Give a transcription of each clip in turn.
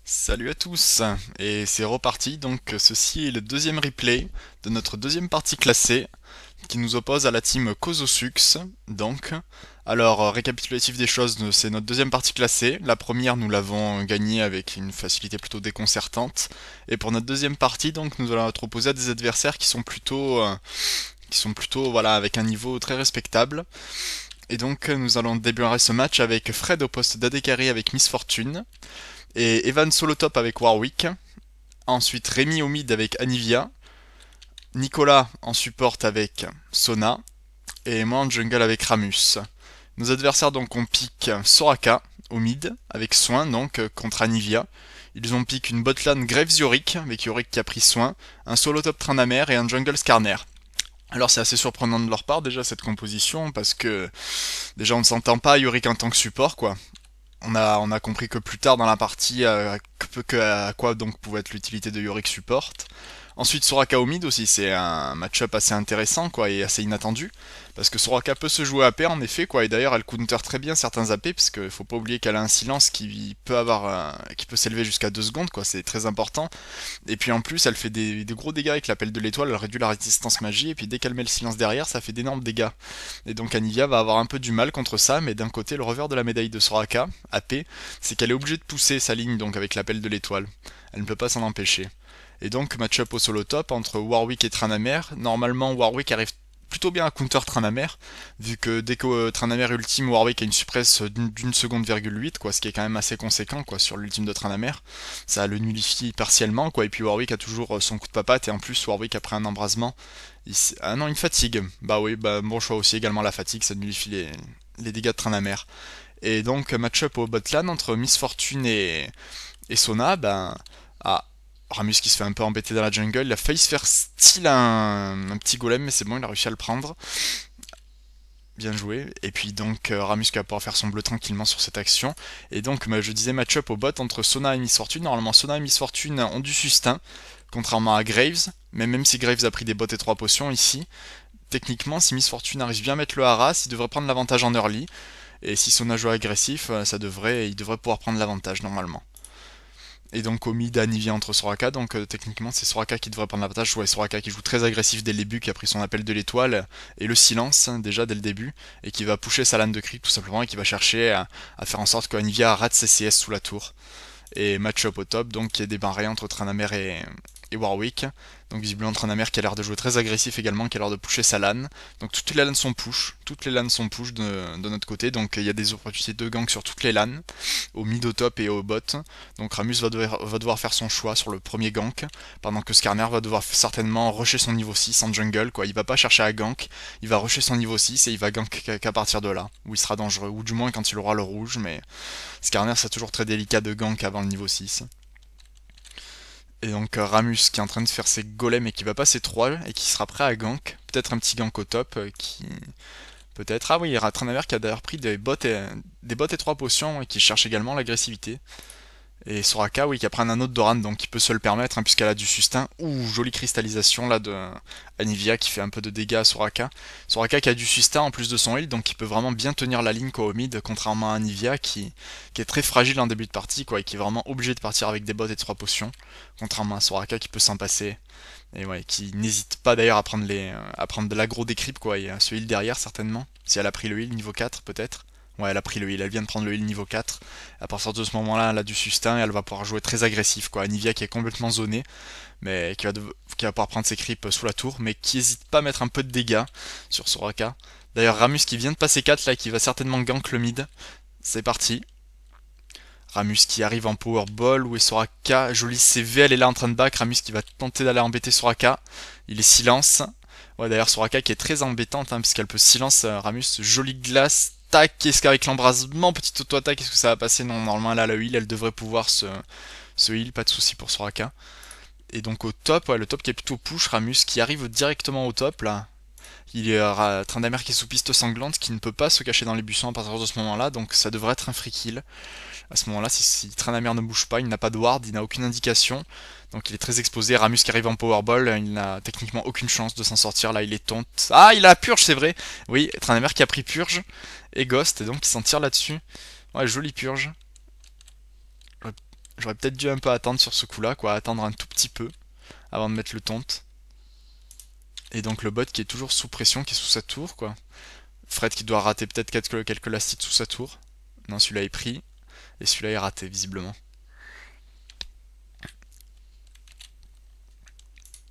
Salut à tous, et c'est reparti, donc ceci est le deuxième replay de notre deuxième partie classée qui nous oppose à la team Kozosux. Donc, alors récapitulatif des choses, c'est notre deuxième partie classée. La première nous l'avons gagnée avec une facilité plutôt déconcertante, et pour notre deuxième partie donc nous allons être opposés à des adversaires qui sont plutôt voilà avec un niveau très respectable. Et donc nous allons débuter ce match avec Fred au poste d'AD Carry avec Miss Fortune, et Evan solo top avec Warwick. Ensuite Rémi au mid avec Anivia. Nicolas en support avec Sona. Et moi en jungle avec Ramus. Nos adversaires donc ont pick Soraka au mid avec Soin donc contre Anivia. Ils ont pick une botlane Graves Yorick avec Yorick qui a pris Soin, un solo top Tryndamere et un jungle Skarner. Alors c'est assez surprenant de leur part déjà cette composition parce que déjà on ne s'entend pas Yorick en tant que support quoi. On a compris que plus tard dans la partie à quoi donc pouvait être l'utilité de Yorick support. Ensuite Soraka au mid aussi, c'est un match-up assez intéressant quoi et assez inattendu. Parce que Soraka peut se jouer AP en effet quoi, et d'ailleurs elle counter très bien certains AP, parce qu'il faut pas oublier qu'elle a un silence qui peut s'élever jusqu'à 2 secondes quoi, c'est très important. Et puis en plus elle fait des gros dégâts avec l'appel de l'étoile, elle réduit la résistance magie, et puis dès qu'elle met le silence derrière ça fait d'énormes dégâts. Et donc Anivia va avoir un peu du mal contre ça, mais d'un côté le revers de la médaille de Soraka, AP, c'est qu'elle est obligée de pousser sa ligne donc avec l'appel de l'étoile. Elle ne peut pas s'en empêcher. Et donc match-up au solo top entre Warwick et Tryndamere. Normalement Warwick arrive plutôt bien à counter Tryndamere, vu que dès que Tryndamere ultime, Warwick a une suppresse d'une seconde virgule 8, quoi, ce qui est quand même assez conséquent quoi, sur l'ultime de Tryndamere. Ça le nullifie partiellement, quoi, et puis Warwick a toujours son coup de papate, et en plus Warwick après un embrasement, ah non, une fatigue. Bah oui, bah bon choix aussi également la fatigue, ça nullifie les dégâts de Tryndamere. Et donc match-up au botland entre Miss Fortune et Sona, ben... Ah, Ramus qui se fait un peu embêter dans la jungle, il a failli se faire style un petit golem, mais c'est bon, il a réussi à le prendre. Bien joué. Et puis donc Ramus qui va pouvoir faire son bleu tranquillement sur cette action. Et donc je disais match-up au bot entre Sona et Miss Fortune. Normalement Sona et Miss Fortune ont du sustain, contrairement à Graves. Mais même si Graves a pris des bots et 3 potions ici, techniquement si Miss Fortune arrive bien à mettre le harass, il devrait prendre l'avantage en early. Et si Sona joue agressif, il devrait pouvoir prendre l'avantage normalement. Et donc au mid, Anivia entre Soraka, donc techniquement c'est Soraka qui devrait prendre l'avantage. Ouais, Soraka qui joue très agressif dès le début, qui a pris son appel de l'étoile et le silence déjà dès le début, et qui va pusher sa lane de creep tout simplement, et qui va chercher à faire en sorte que Anivia rate ses CS sous la tour. Et match-up au top, donc qui est débarré entre Tryndamere et Warwick. Donc visiblement Tryndamere qui a l'air de jouer très agressif également, qui a l'air de pusher sa lane. Donc toutes les lanes sont push, de notre côté, donc il y a des opportunités de gank sur toutes les lanes, au mid, au top et au bot. Donc Ramus va devoir faire son choix sur le premier gank, pendant que Skarner va devoir certainement rusher son niveau 6 en jungle, quoi. Il va pas chercher à gank, il va rusher son niveau 6 et il va gank qu'à partir de là, où il sera dangereux, ou du moins quand il aura le rouge, mais Skarner c'est toujours très délicat de gank avant le niveau 6. Et donc Ramus qui est en train de faire ses golems et qui va passer 3 et qui sera prêt à gank. Peut-être un petit gank au top qui... Peut-être... Ah oui, il y aura Tryndamere qui a d'ailleurs pris des bots et 3 potions et qui cherche également l'agressivité. Et Soraka, oui, qui a pris un autre Doran, donc qui peut se le permettre, hein, puisqu'elle a du sustain. Ouh, jolie cristallisation là de Anivia qui fait un peu de dégâts à Soraka. Soraka qui a du sustain en plus de son heal, donc qui peut vraiment bien tenir la ligne quoi, au mid, contrairement à Anivia qui est très fragile en début de partie, quoi, et qui est vraiment obligé de partir avec des bots et 3 potions, contrairement à Soraka qui peut s'en passer. Et ouais, qui n'hésite pas d'ailleurs à prendre de l'aggro des creeps, quoi, et à se heal derrière certainement. Si elle a pris le heal niveau 4 peut-être. Ouais, elle a pris le heal, elle vient de prendre le heal niveau 4. À partir de ce moment-là, elle a du sustain et elle va pouvoir jouer très agressif, quoi. Anivia qui est complètement zonée, mais qui va pouvoir prendre ses creeps sous la tour, mais qui hésite pas à mettre un peu de dégâts sur Soraka. D'ailleurs, Ramus qui vient de passer 4 là, qui va certainement gank le mid. C'est parti. Ramus qui arrive en powerball, où est Soraka? Jolie CV, elle est là en train de back. Ramus qui va tenter d'aller embêter Soraka. Il est silence. Ouais, d'ailleurs, Soraka qui est très embêtante, hein, puisqu'elle peut silence Ramus. Jolie glace. Tac, qu'est-ce qu'avec l'embrasement, petite auto-attaque, est-ce que ça va passer? Non, normalement, elle a le heal, elle devrait pouvoir se heal, pas de souci pour Soraka. Et donc au top, ouais, le top qui est plutôt push, Ramus qui arrive directement au top, là. Il y a Tryndamere qui est sous piste sanglante, qui ne peut pas se cacher dans les buissons à partir de ce moment-là, donc ça devrait être un free kill. À ce moment-là, si Tryndamere ne bouge pas, il n'a pas de ward, il n'a aucune indication. Donc il est très exposé. Ramus qui arrive en powerball, il n'a techniquement aucune chance de s'en sortir. Là, il est tonte. Ah, il a purge, c'est vrai. Oui, Tryndamere qui a pris purge et Ghost, et donc il s'en tire là-dessus. Ouais, jolie purge. J'aurais peut-être dû un peu attendre sur ce coup-là, quoi, attendre un tout petit peu avant de mettre le taunt. Et donc le bot qui est toujours sous pression, qui est sous sa tour, quoi. Fred qui doit rater peut-être quelques lastites sous sa tour. Non, celui-là est pris. Et celui-là est raté, visiblement.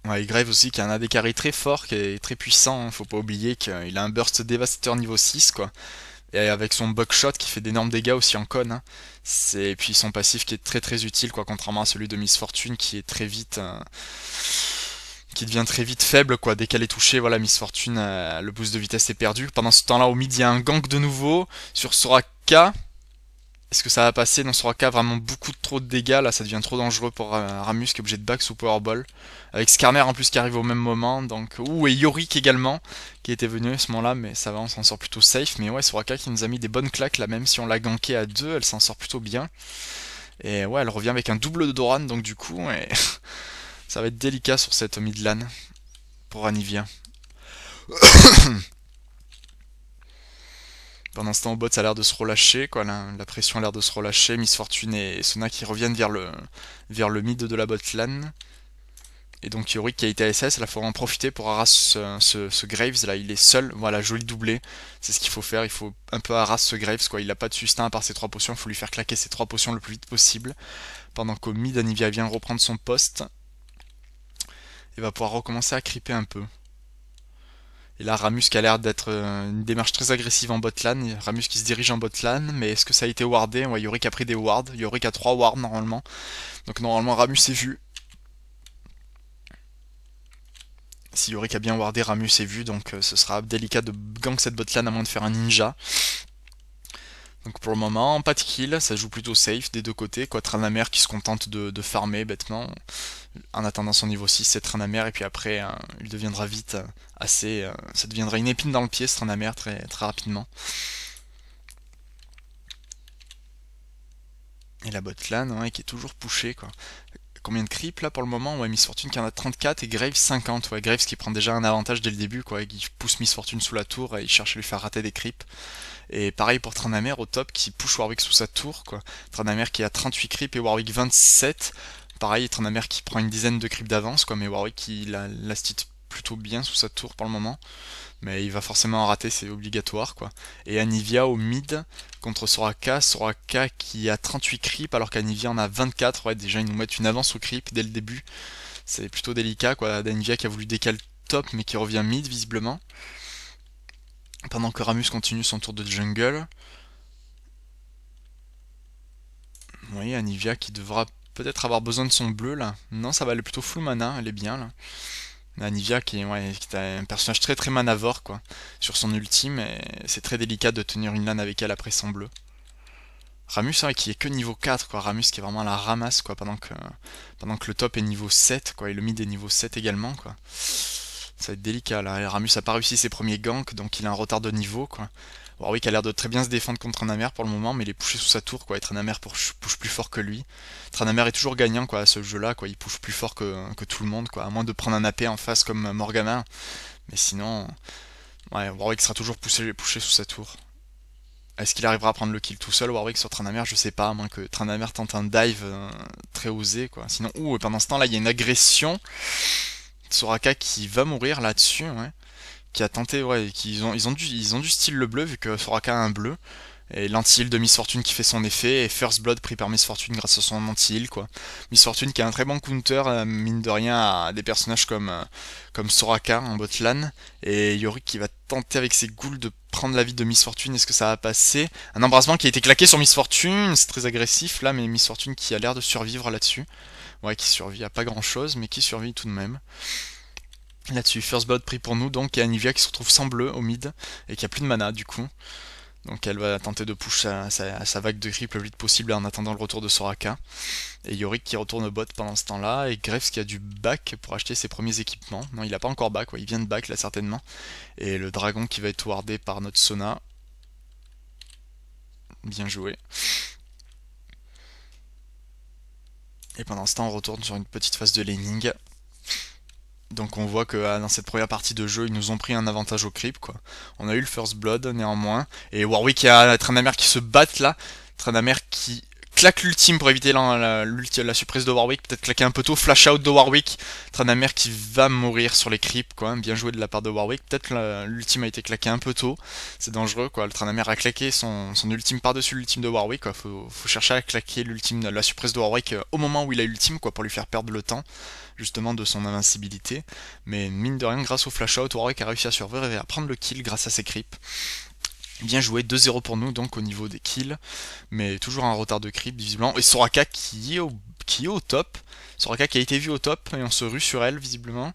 Ouais, et Grave aussi qui a un AD carry très fort, qui est très puissant, hein. Faut pas oublier qu'il a un burst dévastateur niveau 6 quoi. Et avec son buckshot qui fait d'énormes dégâts aussi en con, hein. Et puis son passif qui est très très utile quoi, contrairement à celui de Miss Fortune qui est très vite qui devient très vite faible quoi. Dès qu'elle est touchée, voilà, Miss Fortune, le boost de vitesse est perdu. Pendant ce temps-là, au mid, il y a un gank de nouveau sur Soraka. Est-ce que ça va passer? Dans Soraka, vraiment beaucoup trop de dégâts. Là, ça devient trop dangereux pour Ramus qui est obligé de back sous Powerball. Avec Skarner en plus qui arrive au même moment. Donc, ouh, et Yorick également qui était venu à ce moment-là. Mais ça va, on s'en sort plutôt safe. Mais ouais, Soraka qui nous a mis des bonnes claques là. Même si on l'a ganké à 2, elle s'en sort plutôt bien. Et ouais, elle revient avec un double de Doran. Donc, du coup, ouais, ça va être délicat sur cette mid lane pour Anivia. Pendant ce temps, au bot, ça a l'air de se relâcher, quoi. La pression a l'air de se relâcher. Miss Fortune et Sona qui reviennent vers le mid de la bot lane. Et donc Yorick qui a été SS, là, il faut en profiter pour harass ce Graves. Là, il est seul. Voilà, joli doublé. C'est ce qu'il faut faire. Il faut un peu harass ce Graves, quoi. Il n'a pas de sustain à part ses 3 potions. Il faut lui faire claquer ses 3 potions le plus vite possible. Pendant qu'au mid, Anivia vient reprendre son poste. Et va pouvoir recommencer à creeper un peu. Et là, Ramus qui a l'air d'être une démarche très agressive en bot lane. Ramus qui se dirige en bot lane, mais est-ce que ça a été wardé? Ouais, Yorick a pris des wards. Yorick a 3 wards normalement. Donc normalement, Ramus est vu. Si Yorick a bien wardé, Ramus est vu, donc ce sera délicat de gank cette bot lane à moins de faire un ninja. Donc pour le moment, pas de kill, ça joue plutôt safe des deux côtés. Quoi, Tranamer qui se contente de farmer bêtement en attendant son niveau 6, c'est Tranamer, et puis après il deviendra vite assez. Ça deviendra une épine dans le pied ce Tranamer très, très rapidement. Et la bot lane, ouais, qui est toujours pushée quoi. Combien de creeps là pour le moment? Ouais, Miss Fortune qui en a 34 et Graves 50. Ouais, Graves qui prend déjà un avantage dès le début quoi, qui pousse Miss Fortune sous la tour et il cherche à lui faire rater des creeps. Et pareil pour Tranamer au top qui push Warwick sous sa tour quoi. Tranamer qui a 38 creeps et Warwick 27. Pareil, Tranamer qui prend une dizaine de creeps d'avance quoi, mais Warwick qui la stit plutôt bien sous sa tour pour le moment. Mais il va forcément en rater, c'est obligatoire quoi. Et Anivia au mid contre Soraka, Soraka qui a 38 creeps alors qu'Anivia en a 24. Ouais, déjà ils nous mettent une avance au creep dès le début. C'est plutôt délicat quoi. Anivia qui a voulu décaler top mais qui revient mid visiblement. Pendant que Ramus continue son tour de jungle. Oui, Anivia qui devra peut-être avoir besoin de son bleu là. Non, ça va aller plutôt full mana, elle est bien là. Anivia qui est un personnage très très manavore quoi, sur son ultime, et c'est très délicat de tenir une lane avec elle après son bleu. Ramus hein, qui est que niveau 4 quoi, Ramus qui est vraiment à la ramasse quoi, pendant que le top est niveau 7 quoi, et le mid est niveau 7 également quoi. Ça va être délicat là, Ramus a pas réussi ses premiers ganks donc il a un retard de niveau quoi. Warwick a l'air de très bien se défendre contre Tranamer pour le moment, mais il est poussé sous sa tour quoi, et Tranamer push plus fort que lui. Tranamer est toujours gagnant quoi à ce jeu là quoi, il push plus fort que tout le monde quoi, à moins de prendre un AP en face comme Morgana. Mais sinon, ouais, Warwick sera toujours poussé sous sa tour. Est-ce qu'il arrivera à prendre le kill tout seul Warwick sur Tranamer? Je sais pas, à moins que Tranamer tente un dive très osé quoi. Sinon, ouh, pendant ce temps là il y a une agression. Soraka qui va mourir là-dessus, ouais. Qui a tenté, ouais, ils ont du style le bleu vu que Soraka a un bleu. Et l'anti-heal de Miss Fortune qui fait son effet, et First Blood pris par Miss Fortune grâce à son anti-heal quoi. Miss Fortune qui a un très bon counter, mine de rien, à des personnages comme Soraka en bot lane, et Yorick qui va tenter avec ses ghouls de prendre la vie de Miss Fortune. Est-ce que ça va passer? Un embrasement qui a été claqué sur Miss Fortune, c'est très agressif là, mais Miss Fortune qui a l'air de survivre là-dessus. Ouais, qui survit à pas grand chose, mais qui survit tout de même. Là-dessus, First Blood pris pour nous, donc, et Anivia qui se retrouve sans bleu au mid, et qui a plus de mana du coup. Donc elle va tenter de push sa vague de creep le plus vite possible en attendant le retour de Soraka. Et Yorick qui retourne au bot pendant ce temps-là, et Graves qui a du back pour acheter ses premiers équipements. Non, il a pas encore back, ouais, il vient de back là certainement. Et le dragon qui va être wardé par notre Sona. Bien joué. Et pendant ce temps, on retourne sur une petite phase de laning. Donc on voit que dans cette première partie de jeu, ils nous ont pris un avantage au creep quoi. On a eu le first blood néanmoins. Et Warwick et Tranamer qui se battent là. Tranamer qui claque l'ultime pour éviter la surprise de Warwick. Peut-être claquer un peu tôt. Flash out de Warwick. Tranamer qui va mourir sur les creeps, quoi. Bien joué de la part de Warwick. Peut-être l'ultime a été claqué un peu tôt. C'est dangereux, quoi. Le Tranamer a claqué son ultime par-dessus l'ultime de Warwick, quoi. Faut chercher à claquer l'ultime, la surprise de Warwick au moment où il a l'ultime, quoi, pour lui faire perdre le temps, justement, de son invincibilité. Mais mine de rien, grâce au flash out, Warwick a réussi à survivre et à prendre le kill grâce à ses creeps. Bien joué, 2-0 pour nous donc au niveau des kills, mais toujours un retard de creep visiblement. Et Soraka qui est au top, Soraka qui a été vu au top et on se rue sur elle visiblement.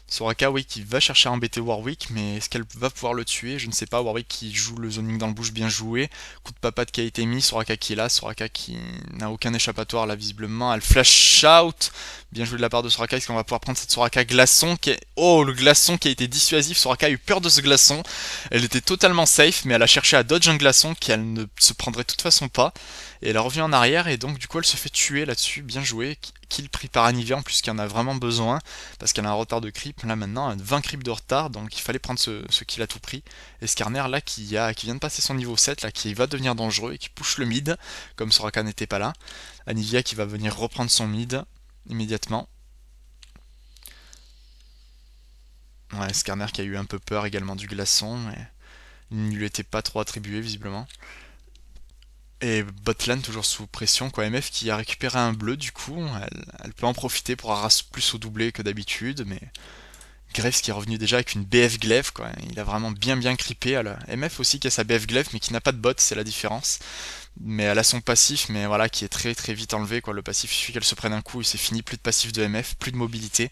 Soraka, oui, qui va chercher à embêter Warwick, mais est-ce qu'elle va pouvoir le tuer? Je ne sais pas. Warwick qui joue le zoning dans le bush, bien joué. Coup de papade qui a été mis. Soraka qui est là. Soraka qui n'a aucun échappatoire là, visiblement. Elle flash out. Bien joué de la part de Soraka. Est-ce qu'on va pouvoir prendre cette Soraka glaçon qui est... Oh, le glaçon qui a été dissuasif. Soraka a eu peur de ce glaçon. Elle était totalement safe, mais elle a cherché à dodge un glaçon qu'elle ne se prendrait de toute façon pas. Et elle revient en arrière et donc du coup elle se fait tuer là-dessus. Bien joué. Kill pris par Anivia en plus qui en a vraiment besoin parce qu'elle a un retard de creep là maintenant, 20 creeps de retard, donc il fallait prendre ce kill à tout prix. Et Skarner là qui vient de passer son niveau 7 là, qui va devenir dangereux et qui push le mid comme Soraka n'était pas là. Anivia qui va venir reprendre son mid immédiatement. Ouais, Skarner qui a eu un peu peur également du glaçon, mais il ne lui était pas trop attribué visiblement. Et botlane toujours sous pression, quoi. MF qui a récupéré un bleu du coup, elle peut en profiter pour arraser plus au doublé que d'habitude, mais Graves qui est revenu déjà avec une BF glaive, quoi. Il a vraiment bien creepé. MF aussi qui a sa BF glaive mais qui n'a pas de bot, c'est la différence. Mais elle a son passif, mais voilà, qui est très vite enlevé, quoi. Le passif, il suffit qu'elle se prenne un coup et c'est fini, plus de passif de MF, plus de mobilité.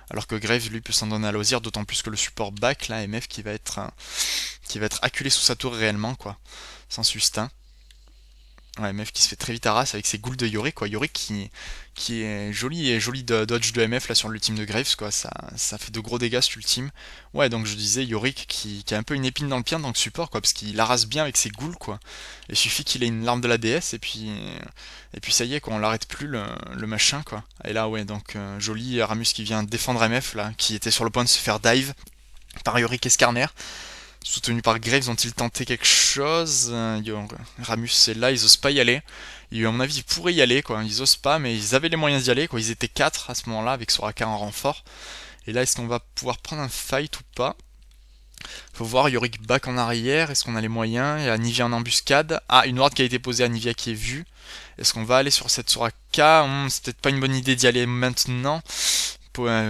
Alors que Graves lui peut s'en donner à loisir, d'autant plus que le support back, là, MF qui va être acculé sous sa tour réellement, quoi. Sans sustain. Ouais, MF qui se fait très vite arras avec ses ghouls de Yorick, quoi. Yorick qui est joli de dodge de MF là sur l'ultime de Graves, quoi. Ça fait de gros dégâts cet ultime. Ouais, donc je disais Yorick qui a un peu une épine dans le pied dans le support, quoi, parce qu'il arrase bien avec ses ghouls, quoi. Il suffit qu'il ait une larme de la déesse et puis ça y est, quoi, on l'arrête plus le machin, quoi. Et là, ouais, donc joli Ramus qui vient défendre MF là, qui était sur le point de se faire dive par Yorick et Skarner. Soutenu par Graves, ont-ils tenté quelque chose? Ramus est là, ils osent pas y aller. À mon avis, ils pourraient y aller, quoi. Ils osent pas, mais ils avaient les moyens d'y aller, quoi. Ils étaient 4 à ce moment-là, avec Soraka en renfort. Et là, est-ce qu'on va pouvoir prendre un fight ou pas? Faut voir, Yorick back en arrière, est-ce qu'on a les moyens? Il y a Anivia en embuscade. Ah, une ward qui a été posée à Anivia qui est vue. Est-ce qu'on va aller sur cette Soraka? C'est peut-être pas une bonne idée d'y aller maintenant.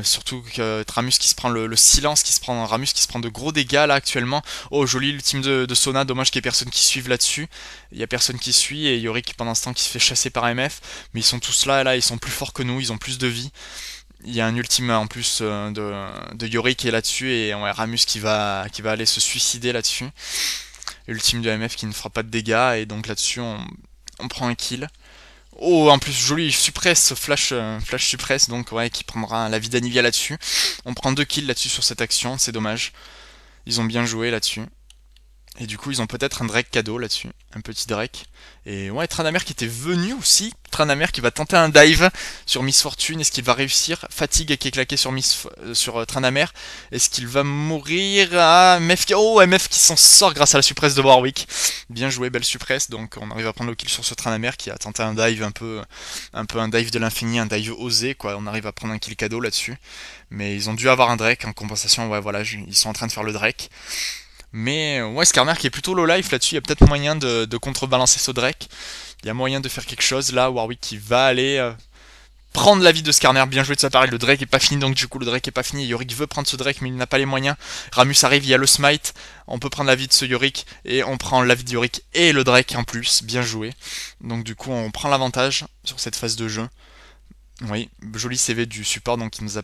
Surtout que Ramus qui se prend le silence, Ramus qui se prend de gros dégâts là actuellement. Oh, joli ultime de Sona, dommage qu'il y ait personne qui suive là-dessus. Il y a personne qui suit et Yorick pendant ce temps qui se fait chasser par MF. Mais ils sont tous là, ils sont plus forts que nous, ils ont plus de vie. Il y a un ultime en plus de Yorick qui est là-dessus et ouais, Ramus qui va aller se suicider là-dessus. Ultime de MF qui ne fera pas de dégâts et donc là-dessus on prend un kill. Oh, en plus, joli suppresse, flash suppresse, donc ouais, qui prendra la vie d'Anivia là-dessus. On prend 2 kills là-dessus sur cette action, c'est dommage. Ils ont bien joué là-dessus. Et du coup, ils ont peut-être un Drake cadeau là-dessus, un petit Drake. Et ouais, Tranamer qui était venu aussi. Tranamer qui va tenter un dive sur Miss Fortune. Est-ce qu'il va réussir? Fatigue qui est claqué sur Tranamer. Est-ce qu'il va mourir? Ah, MF qui s'en sort grâce à la suppresse de Warwick. Bien joué, belle suppresse. Donc on arrive à prendre le kill sur ce Tranamer qui a tenté un dive un peu un dive de l'infini, un dive osé, quoi. On arrive à prendre un kill cadeau là-dessus. Mais ils ont dû avoir un Drake en compensation. Ouais, voilà, ils sont en train de faire le Drake. Mais ouais, Skarner qui est plutôt low life là-dessus, il y a peut-être moyen de contrebalancer ce Drake. Il y a moyen de faire quelque chose là. Warwick qui va aller prendre la vie de Skarner, bien joué de sa part. Le Drake est pas fini, donc du coup le Drake est pas fini. Yorick veut prendre ce Drake mais il n'a pas les moyens. Ramus arrive, il y a le smite. On peut prendre la vie de ce Yorick et on prend la vie de Yorick et le Drake en plus, bien joué. Donc du coup on prend l'avantage sur cette phase de jeu. Oui, joli CV du support donc qui nous a